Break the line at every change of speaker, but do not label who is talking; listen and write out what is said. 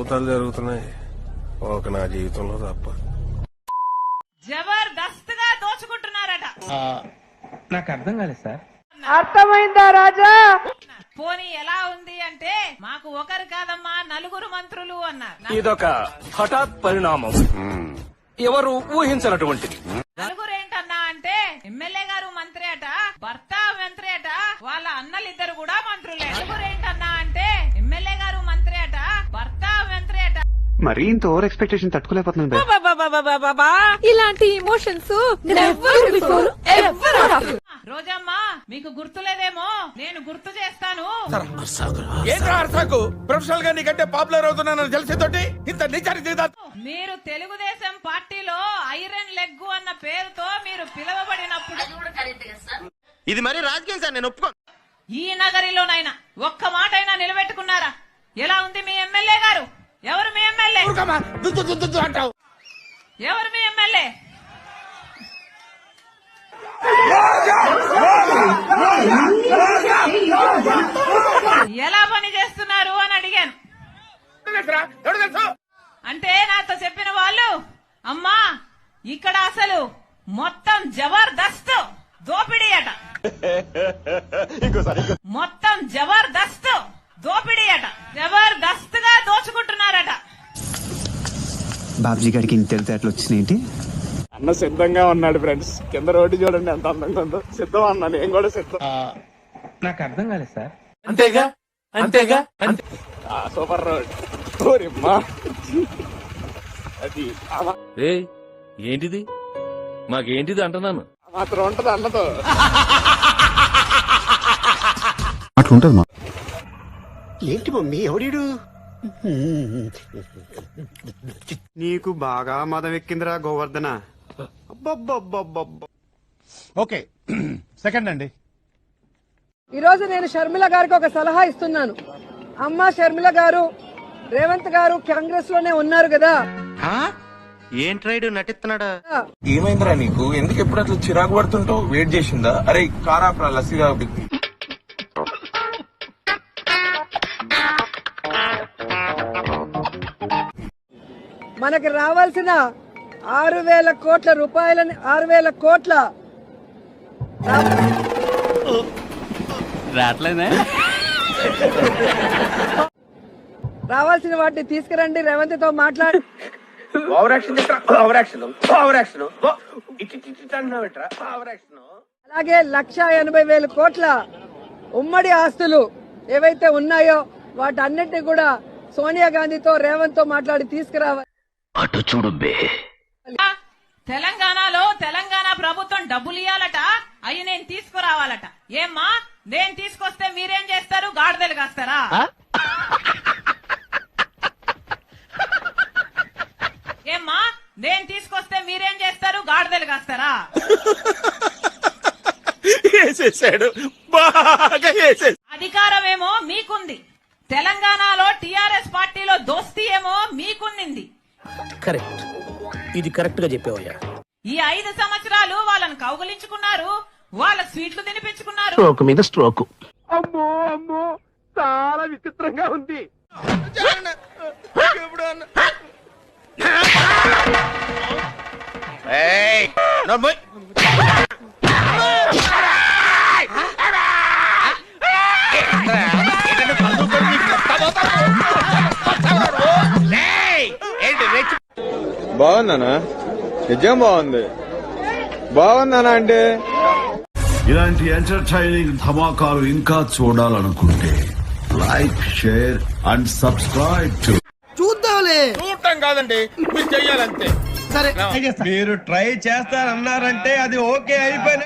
అద్భుతాలు జరుగుతున్నాయి. ఒక నా జీవితంలో తప్ప.
జబర్దస్త్ గా దోచుకుంటున్నారట.
నాకు అర్థం కాలేదు సార్.
అర్థమైందా రాజా?
పోనీ ఎలా ఉంది అంటే మాకు ఒకరు కాదమ్మా నలుగురు మంత్రులు అన్నారు.
ఇదొక హఠాత్ పరిణామం, ఎవరు ఊహించినటువంటిది.
నలుగురు ఏంటన్నా అంటే ఎమ్మెల్యే గారు మంత్రి అట, భర్త మంత్రి అట, వాళ్ళ అన్నలిద్దరు కూడా మంత్రులే. నలుగురు ఏంటన్నా అంటే ఎమ్మెల్యే గారు మంత్రి అట, భర్త మంత్రి అట.
మరీ ఇంత ఓవర్ ఎక్స్పెక్టేషన్ తట్టుకోలేకపోతున్నాను.
ఇలాంటి ఇమోషన్స్
రోజమ్మ మీకు గుర్తులేదేమో, నేను గుర్తు చేస్తాను.
ప్రొఫెషనల్ గా నీకంటే పాపులర్ అవుతున్నానని తెలిసేతోటి ఇంత నిజానికి
మీరు తెలుగుదేశం పార్టీలో ఐరన్ లెగ్ అన్న పేరుతో మీరు పిలువబడినప్పుడు
ఇది మరి రాజకీయం సార్, నేను ఒప్పుకోను.
ఈ నగరిలోనైనా ఒక్క మాట అయినా నిలబెట్టుకున్నారా? ఎలా ఉంది మీ ఎమ్మెల్యే గారు? ఎవరు మీ ఎమ్మెల్యే?
అంటావు.
ఎవరు మీ ఎమ్మెల్యే? ఎలా పని చేస్తున్నారు అని అడిగాను. అంటే నాతో చెప్పిన వాళ్ళు, అమ్మా ఇక్కడ అసలు మొత్తం జబర్దస్త్ దోపిడీ అట, మొత్తం జబర్దస్త్ దోపిడీ అట, జబర్దస్త్ గా దోచుకుంటున్నారట.
బాబ్జీ గారికి ఇంత తెలివితేటలు వచ్చినాయేంటి?
అన్న సిద్ధంగా ఉన్నాడు ఫ్రెండ్స్. కింద రోడ్డు చూడండి ఎంత అందంగా ఉందో. సిద్ధం అన్నా, నేను కూడా సిద్ధం.
నాకు అర్థం కాలేదు సార్.
అంతేగా అంతేగా సూపర్ రోడ్. అది
ఏంటిది మాకేంటిది అంటున్నాను.
మాత్రం ఉంటది అన్నతో.
అట్లుంటది మా.
ఏంటి మమ్మీ ఎవడీడు?
నీకు బాగా మదం ఎక్కిందిరా గోవర్ధన.
ఓకే సెకండ్ అండి.
ఈ రోజు నేను షర్మిల గారికి ఒక సలహా ఇస్తున్నాను. అమ్మ షర్మిల గారు, రేవంత్ గారు కాంగ్రెస్ లోనే ఉన్నారు కదా.
ఏంట్రైడు నటిస్తున్నాడా?
ఏమైందిరా నీకు? ఎందుకు ఎప్పుడు అట్లా చిరాకు పడుతుంటావు? వెయిట్ చేసిందా? అరే కారాప్రా లస్సీగా.
మనకి రావాల్సిన 6,000 కోట్ల రూపాయలని 6,000 కోట్ల రావాల్సిన వాటిని తీసుకురండి. రేవంత్ తో మాట్లాడి అలాగే 1,80,000 కోట్ల ఉమ్మడి ఆస్తులు ఏవైతే ఉన్నాయో వాటన్నిటిని కూడా సోనియా గాంధీతో రేవంత్ తో మాట్లాడి తీసుకురావాలి.
అటు చూడు బే.
తెలంగాణలో తెలంగాణ ప్రభుత్వం డబ్బులు ఇయ్యాలట, అవి నేను తీసుకురావాలట. ఏమ్మా నేను తీసుకొస్తే మీరేం చేస్తారు? గాడిదలు కాస్తారా? ఏమ్మా నేను తీసుకొస్తే మీరేం చేస్తారు? గాడిదలు కాస్తారా?
వేసేసాడు, బాగా వేసేసాడు.
అధికారం ఏమో మీకుంది, తెలంగాణలో టిఆర్ఎస్ పార్టీలో దోస్తీ ఏమో మీకున్నింది.
కరెక్ట్, ఇది కరెక్ట్ గా చెప్పావయ్యా.
ఈ 5 సంవత్సరాలు వాళ్ళని కౌగులించుకున్నారు, వాళ్ళ స్వీట్లు తినిపించుకున్నారు.
స్ట్రోక్ మీద స్ట్రోక్.
అమ్మో అమ్మో చాలా విచిత్రంగా ఉంది.
బాగుందనా? నిజం బాగుంది. బాగుందనా అంటే
ఇలాంటి ఎంటర్టైనింగ్ ధమాకాలు ఇంకా చూడాలనుకుంటే like, share and subscribe to.
చూడటం కాదండి, మీరు చెయ్యాలంతే.
మీరు ట్రై చేస్తారన్నారంటే అది ఓకే అయిపోయిన